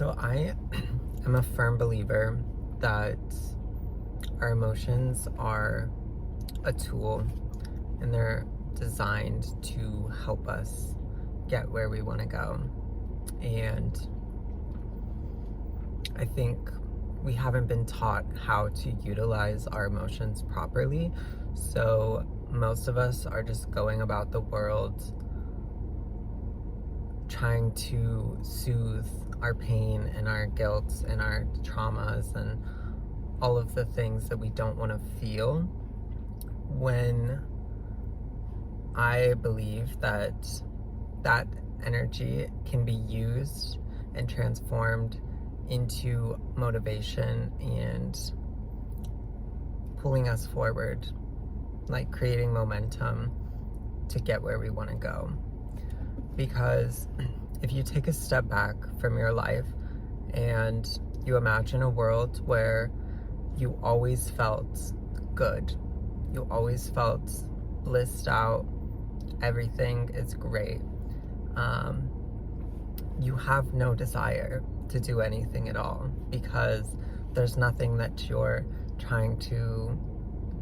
So I am a firm believer that our emotions are a tool and they're designed to help us get where we want to go. And I think we haven't been taught how to utilize our emotions properly. So most of us are just going about the world trying to soothe our pain and our guilt and our traumas and all of the things that we don't want to feel, when I believe that that energy can be used and transformed into motivation and pulling us forward, like creating momentum to get where we want to go. Because if you take a step back from your life and you imagine a world where you always felt good, you always felt blissed out, everything is great, you have no desire to do anything at all because there's nothing that you're trying to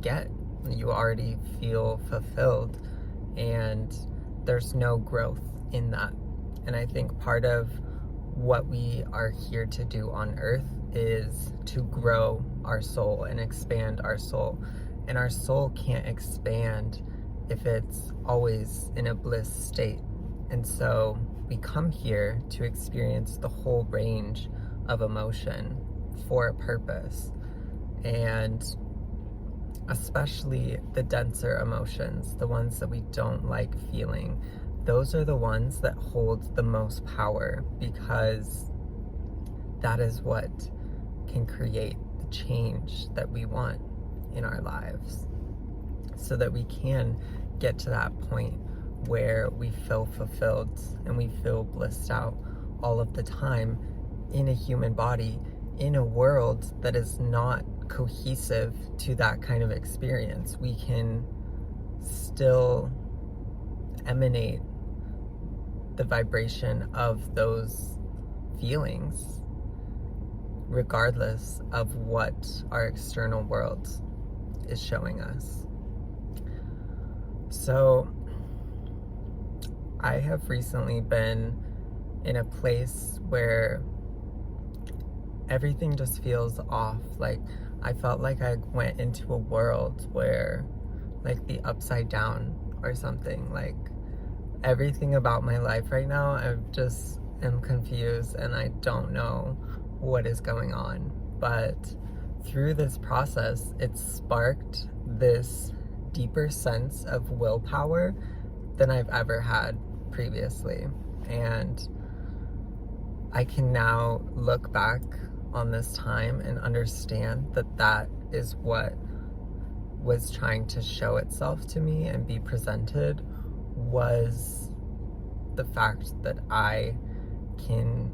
get. You already feel fulfilled and there's no growth in that. And I think part of what we are here to do on earth is to grow our soul and expand our soul. And our soul can't expand if it's always in a bliss state. And so we come here to experience the whole range of emotion for a purpose. And especially the denser emotions, the ones that we don't like feeling, those are the ones that hold the most power, because that is what can create the change that we want in our lives, so that we can get to that point where we feel fulfilled and we feel blissed out all of the time in a human body, in a world that is not cohesive to that kind of experience. We can still emanate the vibration of those feelings regardless of what our external world is showing us. So I have recently been in a place where everything just feels off. Like, I felt like I went into a world where, like, the upside down or something. Like, everything about my life right now, I just am confused and I don't know what is going on. But through this process, it sparked this deeper sense of willpower than I've ever had previously. And I can now look back on this time and understand that that is what was trying to show itself to me and be presented, was the fact that I can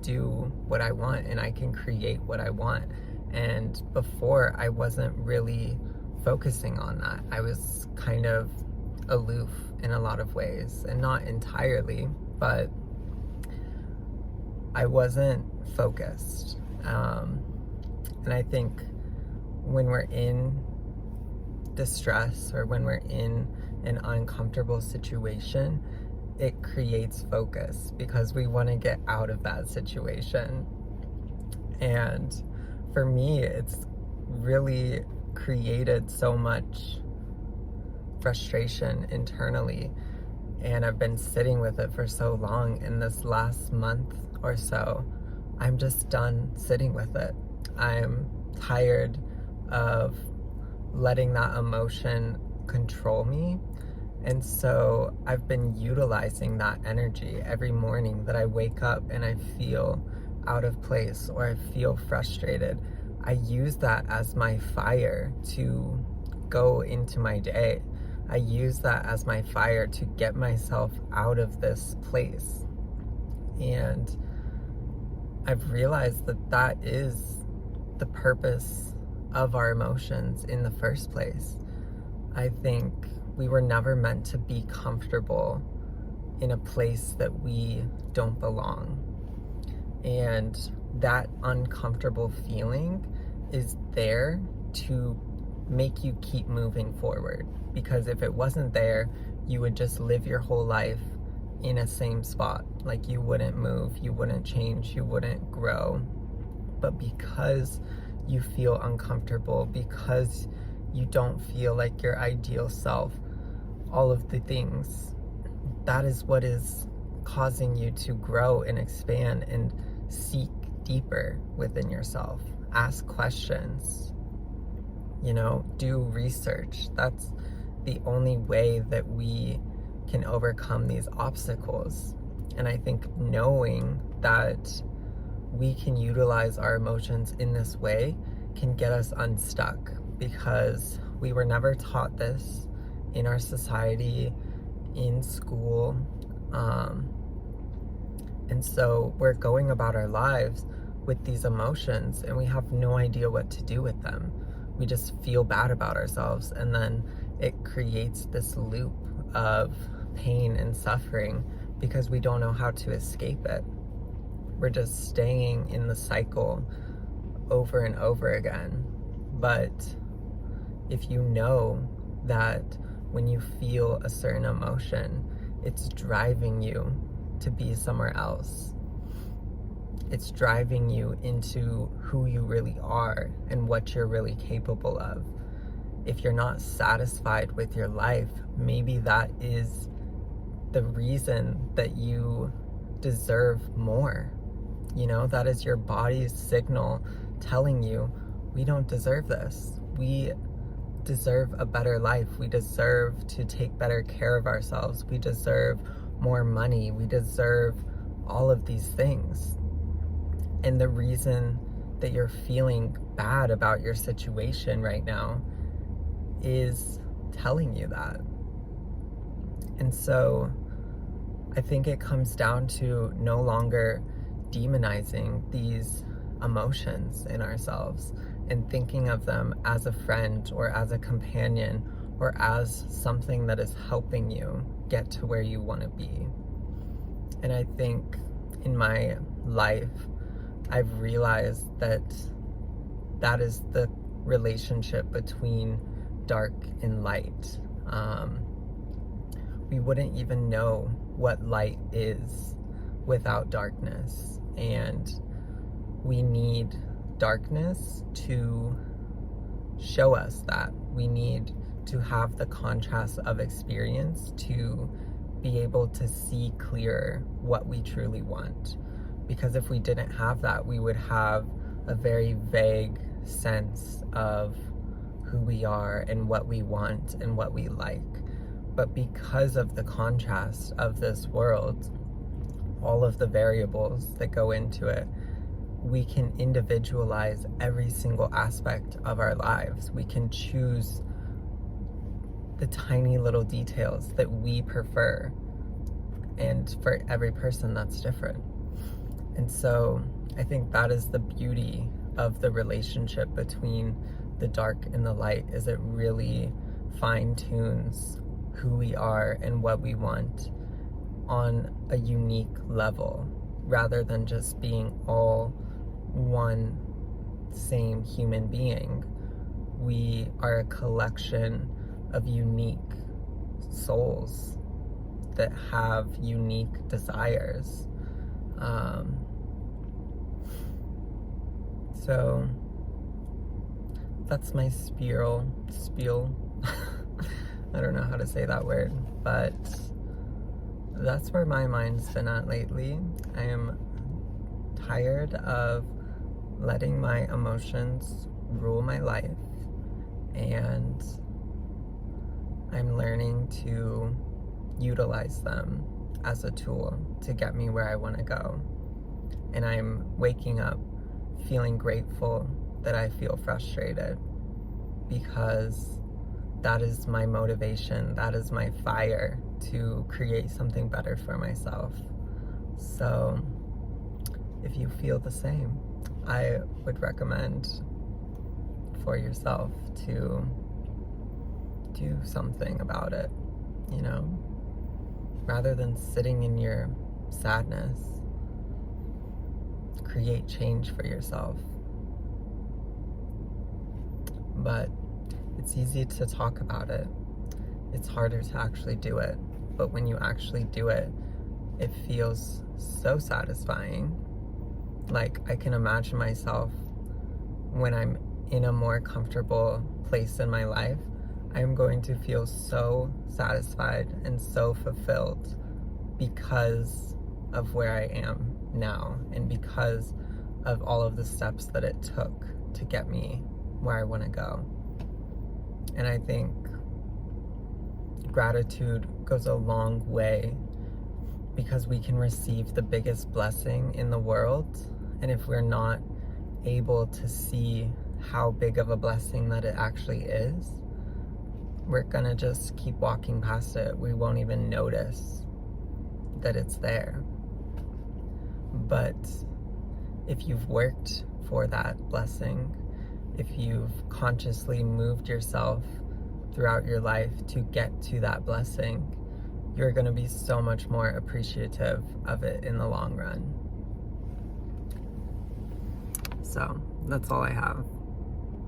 do what I want and I can create what I want. And before, I wasn't really focusing on that. I was kind of aloof in a lot of ways, and not entirely, but I wasn't focused. And I think when we're in distress or when we're in an uncomfortable situation, it creates focus because we want to get out of that situation. And for me, it's really created so much frustration internally, and I've been sitting with it for so long. In this last month or so, I'm just done sitting with it. I'm tired of letting that emotion control me. And so I've been utilizing that energy every morning that I wake up and I feel out of place or I feel frustrated. I use that as my fire to go into my day. I use that as my fire to get myself out of this place. And I've realized that that is the purpose of our emotions in the first place. I think we were never meant to be comfortable in a place that we don't belong. And that uncomfortable feeling is there to make you keep moving forward. Because if it wasn't there, you would just live your whole life in a same spot. Like, you wouldn't move, you wouldn't change, you wouldn't grow. But because you feel uncomfortable, because you don't feel like your ideal self, all of the things, that is what is causing you to grow and expand and seek deeper within yourself. Ask questions, do research. That's the only way that we can overcome these obstacles. And I think knowing that we can utilize our emotions in this way can get us unstuck, because we were never taught this in our society, in school. And so we're going about our lives with these emotions and we have no idea what to do with them. We just feel bad about ourselves, and then it creates this loop of pain and suffering because we don't know how to escape it. We're just staying in the cycle over and over again. But if you know that when you feel a certain emotion, it's driving you to be somewhere else. It's driving you into who you really are and what you're really capable of. If you're not satisfied with your life, maybe that is the reason that you deserve more. That is your body's signal telling you, we don't deserve this. We deserve a better life. We deserve to take better care of ourselves. We deserve more money. We deserve all of these things. And the reason that you're feeling bad about your situation right now is telling you that. And so I think it comes down to no longer demonizing these emotions in ourselves and thinking of them as a friend or as a companion or as something that is helping you get to where you want to be. And I think in my life, I've realized that that is the relationship between dark and light. We wouldn't even know what light is without darkness. And we need darkness to show us that. We need to have the contrast of experience to be able to see clearer what we truly want. Because if we didn't have that, we would have a very vague sense of who we are and what we want and what we like. But because of the contrast of this world, all of the variables that go into it, we can individualize every single aspect of our lives. We can choose the tiny little details that we prefer. And for every person, that's different. And so I think that is the beauty of the relationship between the dark and the light, is it really fine-tunes who we are and what we want on a unique level, rather than just being all one same human being. We are a collection of unique souls that have unique desires. So that's my spiel. I don't know how to say that word, but that's where my mind's been at lately. I am tired of letting my emotions rule my life, and I'm learning to utilize them as a tool to get me where I want to go. And I'm waking up feeling grateful that I feel frustrated, because that is my motivation, that is my fire to create something better for myself. So if you feel the same, I would recommend for yourself to do something about it, rather than sitting in your sadness. create change for yourself. But it's easy to talk about it. It's harder to actually do it. But when you actually do it, it feels so satisfying. Like, I can imagine myself when I'm in a more comfortable place in my life, I'm going to feel so satisfied and so fulfilled because of where I am now and because of all of the steps that it took to get me where I want to go. And I think gratitude goes a long way because we can receive the biggest blessing in the world, and if we're not able to see how big of a blessing that it actually is, we're gonna just keep walking past it. We won't even notice that it's there. But if you've worked for that blessing, if you've consciously moved yourself throughout your life to get to that blessing, you're going to be so much more appreciative of it in the long run. So that's all I have.